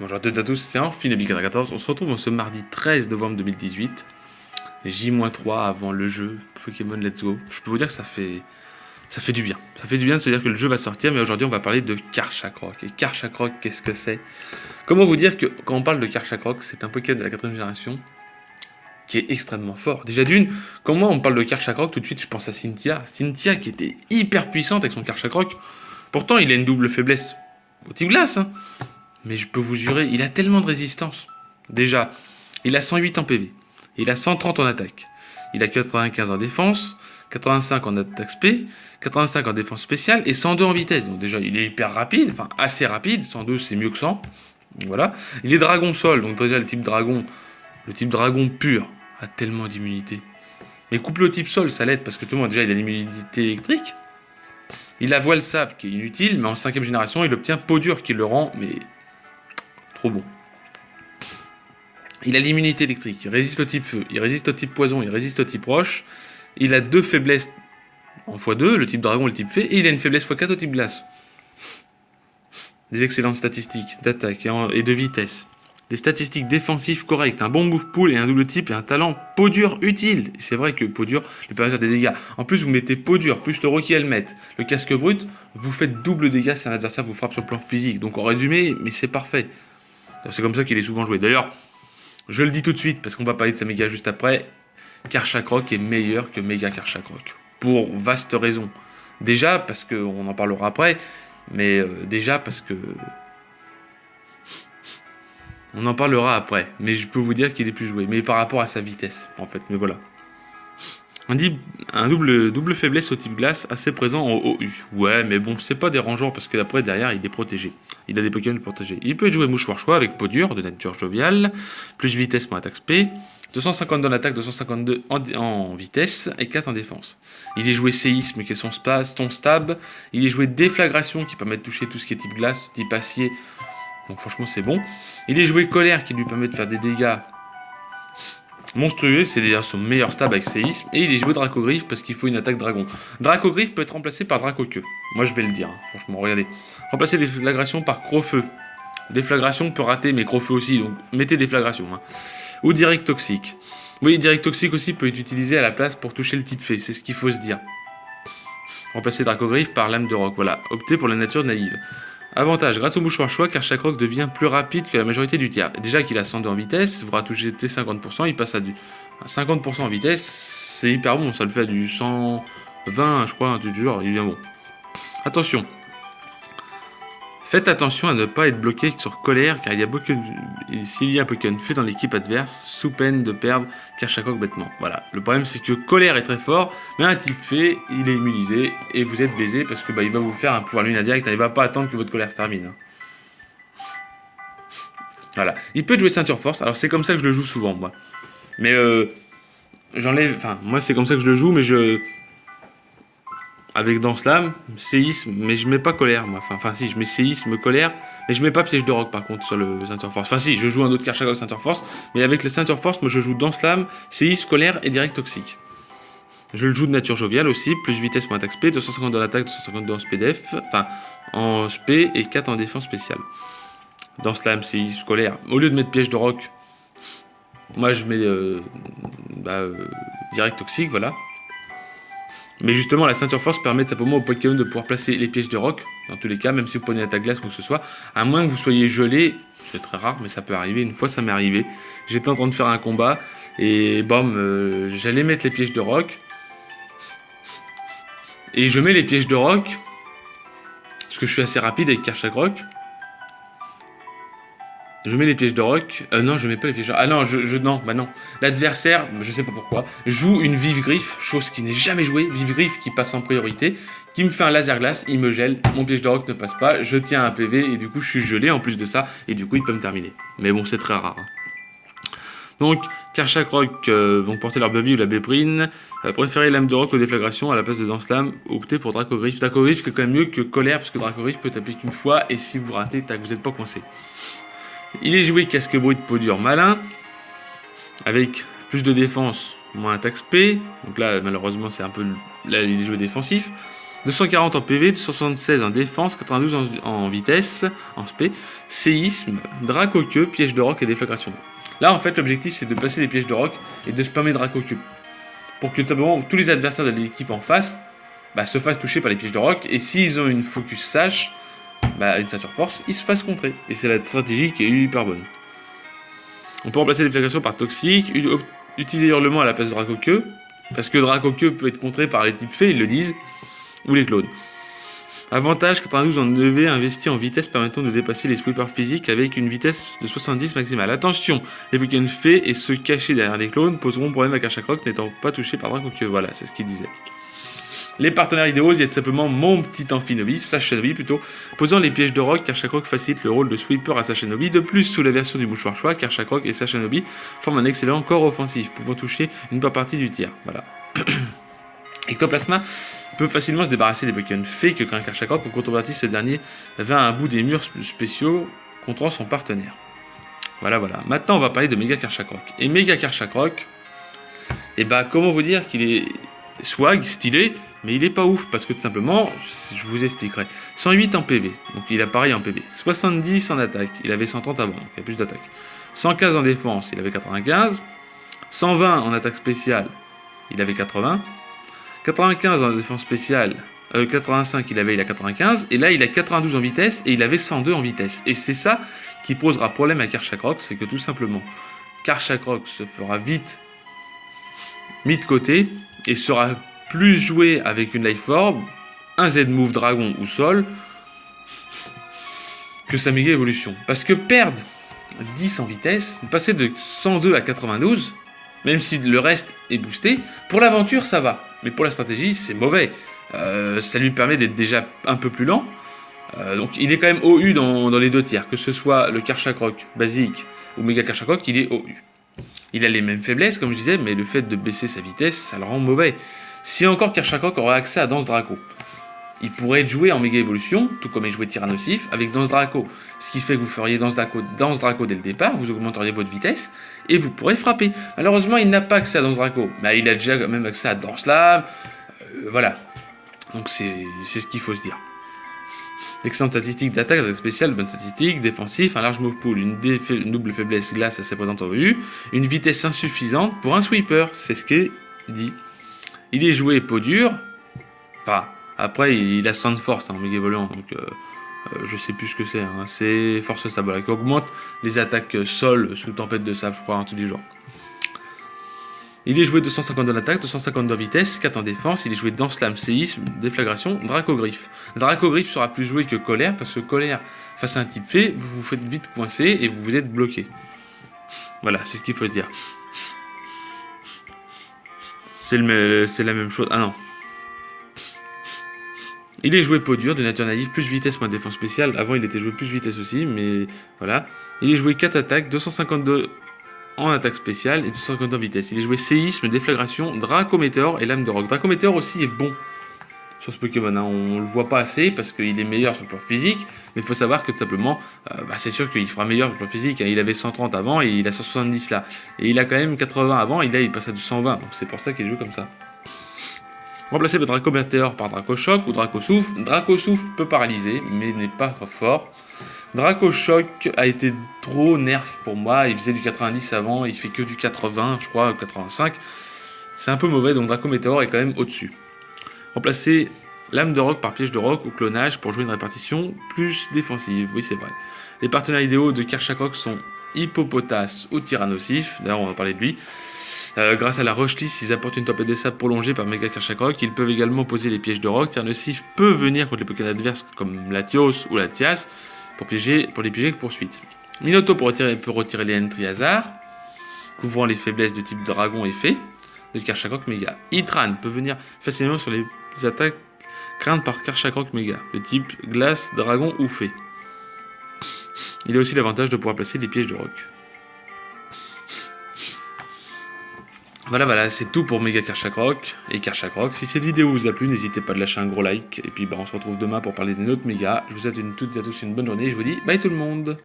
Bonjour à toutes et à tous, c'est Amphi14. On se retrouve ce mardi 13 novembre 2018, J-3 avant le jeu Pokémon Let's Go. Je peux vous dire que ça fait du bien. Ça fait du bien de se dire que le jeu va sortir, mais aujourd'hui on va parler de Karchakrok. Et Karchakrok, qu'est-ce que c'est? Comment vous dire que quand on parle de Karchakrok, c'est un Pokémon de la 4ème génération qui est extrêmement fort. Déjà d'une, quand moi on parle de Karchakrok, tout de suite je pense à Cynthia. Cynthia qui était hyper puissante avec son Karchakrok. Pourtant il a une double faiblesse au type glace, hein. Mais je peux vous jurer, il a tellement de résistance. Déjà, il a 108 en PV, il a 130 en attaque, il a 95 en défense, 85 en attaque spé, 85 en défense spéciale et 102 en vitesse. Donc déjà, il est hyper rapide, enfin assez rapide, 102 c'est mieux que 100. Voilà. Il est dragon sol, donc déjà le type dragon pur a tellement d'immunité. Mais couplé au type sol, ça l'aide parce que tout le monde déjà il a l'immunité électrique. Il a voile sable qui est inutile, mais en 5ème génération, il obtient peau dure qui le rend mais trop bon. Il a l'immunité électrique, il résiste au type feu, il résiste au type poison, il résiste au type roche. Il a deux faiblesses en x2, le type dragon et le type fée, et il a une faiblesse x4 au type glace. Des excellentes statistiques d'attaque et de vitesse. Des statistiques défensives correctes, un bon move pool et un double type et un talent peau dure utile. C'est vrai que peau dure lui permet de faire des dégâts. En plus, vous mettez peau dure plus le Rocky Helmet, le casque brut, vous faites double dégâts si un adversaire vous frappe sur le plan physique. Donc en résumé, mais c'est parfait. C'est comme ça qu'il est souvent joué. D'ailleurs, je le dis tout de suite, parce qu'on va parler de sa méga juste après, Karchakrok est meilleur que Méga Karchakrok. Pour vaste raison. Déjà, parce qu'on en parlera après, mais déjà parce que... On en parlera après, mais je peux vous dire qu'il est plus joué. Mais par rapport à sa vitesse, en fait, mais voilà. On dit un double faiblesse au type glace assez présent en OU. Ouais, mais bon, c'est pas dérangeant parce que d'après, derrière, il est protégé. Il a des Pokémon protégés. Il peut être joué mouchoir choix avec peau dure de nature joviale, plus vitesse moins attaque spé, 250 dans l'attaque, 252 en vitesse et 4 en défense. Il est joué séisme qui est son stab. Il est joué déflagration qui permet de toucher tout ce qui est type glace, type acier. Donc franchement, c'est bon. Il est joué colère qui lui permet de faire des dégâts monstrueux, c'est d'ailleurs son meilleur stab avec séisme, et il est joué Dracogriffe parce qu'il faut une attaque dragon. Dracogriffe peut être remplacé par Dracoqueue. Moi je vais le dire, hein, franchement, regardez. Remplacer déflagration par Crofeu. Déflagration peut rater, mais Crofeu aussi, donc mettez déflagration. Hein. Ou direct toxique. Oui, direct toxique aussi peut être utilisé à la place pour toucher le type fée, c'est ce qu'il faut se dire. Remplacer Dracogriffe par lame de roc, voilà. Optez pour la nature naïve. Avantage, grâce au mouchoir choix, Karchakrok devient plus rapide que la majorité du tiers. Déjà qu'il a 102 en vitesse, vous rajoutez 50%, il passe à 50% en vitesse, c'est hyper bon, ça le fait à du 120, je crois, du genre, il est bien bon. Attention, faites attention à ne pas être bloqué sur colère, car s'il y a un Pokémon fait dans l'équipe adverse, sous peine de perdre Karchakrok bêtement. Voilà, le problème c'est que colère est très fort, mais un type fait, il est immunisé, et vous êtes baisé parce que il va vous faire un pouvoir lune direct, il va pas attendre que votre colère se termine. Hein. Voilà, il peut jouer ceinture force, alors c'est comme ça que je le joue souvent, moi. Mais j'enlève, enfin, moi c'est comme ça que je le joue, mais avec dans slam, séisme, mais je mets pas colère, moi. Enfin, si, je mets séisme, colère, mais je mets pas piège de roc par contre sur le ceinture force. Enfin, si, je joue un autre Karchakrok ceinture force, mais avec le ceinture force, moi je joue dans slam, séisme, colère et direct toxique. Je le joue de nature joviale aussi, plus vitesse moins attaque spé, 250 dans l'attaque, 252 en spdef, enfin en spé et 4 en défense spéciale. Dans slam, séisme, colère. Au lieu de mettre piège de roc, moi je mets direct toxique, voilà. Mais justement, la ceinture force permet simplement au Pokémon de pouvoir placer les pièges de roc, dans tous les cas, même si vous prenez l'attaque glace ou quoi que ce soit, à moins que vous soyez gelé, c'est très rare, mais ça peut arriver, une fois ça m'est arrivé, j'étais en train de faire un combat, et bam, j'allais mettre les pièges de roc, et je mets les pièges de roc, parce que je suis assez rapide avec Karchakrok. Je mets les pièges de roc. Non, je mets pas les pièges de roc. Ah non, non. L'adversaire, je sais pas pourquoi, joue une vive griffe, chose qui n'est jamais jouée. Vive griffe qui passe en priorité, qui me fait un laser glace, il me gèle, mon piège de roc ne passe pas, je tiens un PV et du coup je suis gelé en plus de ça, et du coup il peut me terminer. Mais bon, c'est très rare. Hein. Donc, Karchakrok vont porter leur Bubby ou la Béprine. Préférez lame de roc aux déflagrations à la place de Danslame. Optez pour Dracogriffe. Dracogriffe qui est quand même mieux que colère, parce que Dracogriffe peut taper qu'une fois, et si vous ratez, tac, vous n'êtes pas coincé. Il est joué casque brut peau dure malin, avec plus de défense, moins attaque spé. Donc là, malheureusement, c'est un peu. Là, il est joué défensif. 240 en PV, 276 en défense, 92 en vitesse, en SP, séisme, Draco-queue, piège de roc et déflagration. Là, en fait, l'objectif, c'est de placer des pièges de roc et de spammer Draco-queue. Pour que simplement tous les adversaires de l'équipe en face se fassent toucher par les pièges de roc. Et s'ils ont une focus sache, une ceinture force, ils se fassent contrer. Et c'est la stratégie qui est hyper bonne. On peut remplacer déflagration par toxique, utiliser hurlement à la place de Draco-queue. Parce que Draco-queue peut être contré par les types fées, ils le disent, ou les clones. Avantage 92 en EV investi en vitesse permettant de dépasser les sweepers physiques avec une vitesse de 70 maximale. Attention, les Pokémon fées et ceux cachés derrière les clones poseront problème à Karchakroc n'étant pas touchés par Draco-queue. Voilà, c'est ce qu'il disait. Les partenaires idéaux, il y a tout simplement mon petit Amphinobi, Sashanobi plutôt, posant les pièges de roc. Karchakroc facilite le rôle de sweeper à Sashanobi. De plus, sous la version du mouchoir choix, Karchakroc et Sashanobi forment un excellent corps offensif, pouvant toucher une bonne partie du tir. Voilà. Ectoplasma peut facilement se débarrasser des Pokémon fées que quand Karchakroc, en contrepartie, ce dernier va à un bout des murs spéciaux contre son partenaire. Voilà. Maintenant, on va parler de Méga Karchakroc. Et Méga Karchakroc, comment vous dire qu'il est swag, stylé, mais il est pas ouf, parce que tout simplement, je vous expliquerai. 108 en PV, donc il a pareil en PV. 70 en attaque, il avait 130 avant, donc il y a plus d'attaque. 115 en défense, il avait 95. 120 en attaque spéciale, il avait 80. 95 en défense spéciale, 85 il a 95. Et là il a 92 en vitesse et il avait 102 en vitesse. Et c'est ça qui posera problème à Karchakroc, c'est que tout simplement, Karchakroc se fera vite mis de côté et sera plus joué avec une Life Orb, un Z-Move Dragon ou Sol, que sa méga évolution. Parce que perdre 10 en vitesse, passer de 102 à 92, même si le reste est boosté, pour l'aventure ça va. Mais pour la stratégie, c'est mauvais. Ça lui permet d'être déjà un peu plus lent. Donc il est quand même OU dans les deux tiers. Que ce soit le Karchakroc basique ou Méga Karchakroc, il est OU. Il a les mêmes faiblesses, comme je disais, mais le fait de baisser sa vitesse, ça le rend mauvais. Si encore Karchakroc aurait accès à Danse Draco, il pourrait être joué en méga évolution, tout comme est joué Tyrannosif, avec Danse Draco. Ce qui fait que vous feriez Danse Draco dès le départ, vous augmenteriez votre vitesse, et vous pourrez frapper. Malheureusement, il n'a pas accès à Danse Draco, mais il a déjà quand même accès à Danse Lame, voilà. Donc c'est ce qu'il faut se dire. Excellente statistique d'attaque, d'attaque spéciale, bonne statistique, défensif, un large move pool, une double faiblesse glace assez présente en EU, une vitesse insuffisante pour un sweeper, c'est ce qu'il dit. Il est joué peau dure, après il a Sound Force en méga évoluant, donc je sais plus ce que c'est, c'est Force Sable qui augmente les attaques sol sous tempête de sable, je crois, un truc du genre. Il est joué 250 en attaque, 250 en vitesse, 4 en défense, il est joué Danse Lame, séisme, déflagration, Dracogriffe. Dracogriffe sera plus joué que Colère, parce que Colère, face à un type fée, vous vous faites vite coincer et vous êtes bloqué. Voilà, c'est ce qu'il faut se dire. C'est la même chose. Ah non. Il est joué peau dure, de nature naïve, plus vitesse, moins défense spéciale. Avant, il était joué plus vitesse aussi, mais voilà. Il est joué 4 attaques, 252 en attaque spéciale et 250 en vitesse. Il est joué séisme, déflagration, Dracométéore et lame de roc. Dracométéore aussi est bon sur ce Pokémon. On le voit pas assez parce qu'il est meilleur sur le plan physique, mais il faut savoir que tout simplement, c'est sûr qu'il fera meilleur sur le plan physique. Il avait 130 avant et il a 170 là. Et il a quand même 80 avant et là il passe à 220. Donc c'est pour ça qu'il joue comme ça. Remplacer le Dracométéore par Dracochoc ou Dracosouffle. Dracosouffle peut paralyser, mais n'est pas fort. Dracochoc a été trop nerf pour moi. Il faisait du 90 avant, il fait que du 80, je crois, 85. C'est un peu mauvais, donc Dracométéore est quand même au-dessus. Remplacer lame de roc par piège de roc ou clonage pour jouer une répartition plus défensive. Oui, c'est vrai. Les partenaires idéaux de Karchakroc sont Hippopotas ou Tyrannosif. D'ailleurs, on va parler de lui. Grâce à la roche lisse, ils apportent une tempête de sable prolongée par Méga Karchakroc. Ils peuvent également poser les pièges de roc. Tyrannosif peut venir contre les Pokémon adverses comme Latios ou Latias pour les piéger poursuite. Minotaur peut retirer les Triazar, couvrant les faiblesses de type dragon et fée de Karchakroc Méga. Hitran peut venir facilement sur les attaques craintes par Karchakroc Méga, de type glace, dragon ou fée. Il a aussi l'avantage de pouvoir placer des pièges de roc. Voilà, c'est tout pour Méga Karchakroc et Karchakroc. Si cette vidéo vous a plu, n'hésitez pas à lâcher un gros like. Et puis on se retrouve demain pour parler d'une autre méga. Je vous souhaite toutes et à tous une bonne journée et je vous dis bye tout le monde.